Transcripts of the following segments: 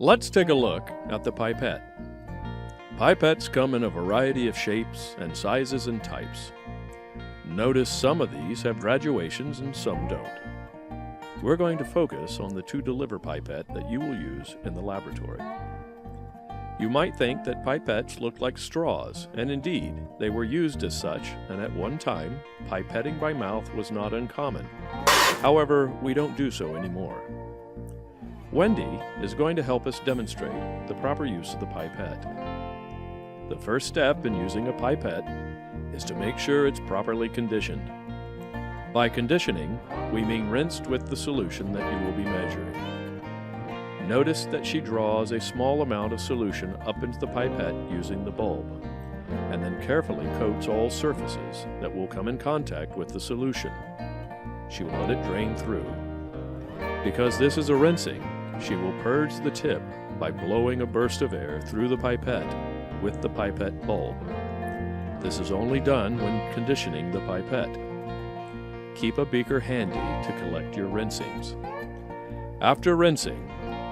Let's take a look at the pipette. Pipettes come in a variety of shapes and sizes and types. Notice some of these have graduations and some don't. We're going to focus on the to-deliver pipette that you will use in the laboratory. You might think that pipettes look like straws, and indeed, they were used as such, and at one time, pipetting by mouth was not uncommon. However, we don't do so anymore. Wendy is going to help us demonstrate the proper use of the pipette. The first step in using a pipette is to make sure it's properly conditioned. By conditioning, we mean rinsed with the solution that you will be measuring. Notice that she draws a small amount of solution up into the pipette using the bulb, and then carefully coats all surfaces that will come in contact with the solution. She will let it drain through. Because this is a rinsing, she will purge the tip by blowing a burst of air through the pipette with the pipette bulb. This is only done when conditioning the pipette. Keep a beaker handy to collect your rinsings. After rinsing,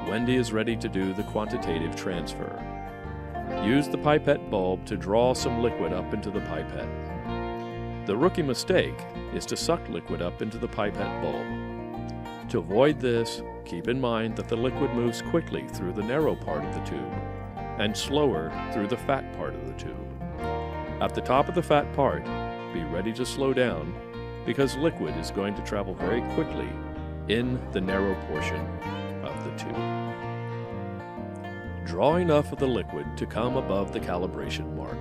Wendy is ready to do the quantitative transfer. Use the pipette bulb to draw some liquid up into the pipette. The rookie mistake is to suck liquid up into the pipette bulb. To avoid this, keep in mind that the liquid moves quickly through the narrow part of the tube and slower through the fat part of the tube. At the top of the fat part, be ready to slow down because liquid is going to travel very quickly in the narrow portion of the tube. Draw enough of the liquid to come above the calibration mark.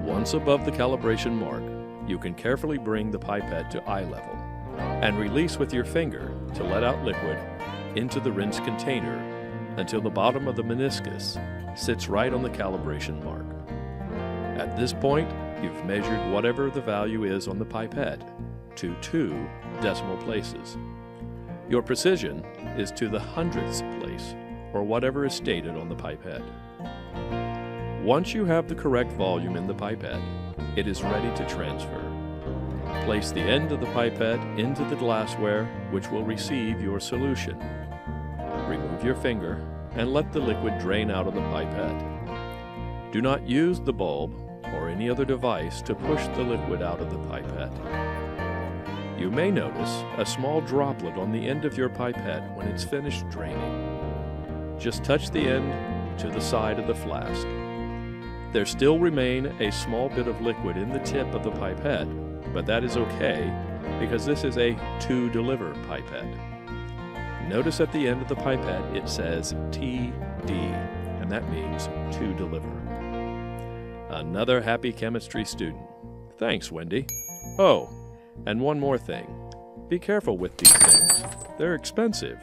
Once above the calibration mark, you can carefully bring the pipette to eye level and release with your finger to let out liquid into the rinse container until the bottom of the meniscus sits right on the calibration mark. At this point, you've measured whatever the value is on the pipette to 2 decimal places. Your precision is to the hundredths place, or whatever is stated on the pipette. Once you have the correct volume in the pipette, it is ready to transfer. Place the end of the pipette into the glassware, which will receive your solution. Remove your finger and let the liquid drain out of the pipette. Do not use the bulb or any other device to push the liquid out of the pipette. You may notice a small droplet on the end of your pipette when it's finished draining. Just touch the end to the side of the flask. There still remain a small bit of liquid in the tip of the pipette, but that is okay because this is a to-deliver pipette. Notice at the end of the pipette it says TD, and that means to deliver. Another happy chemistry student. Thanks, Wendy. Oh, and one more thing. Be careful with these things. They're expensive.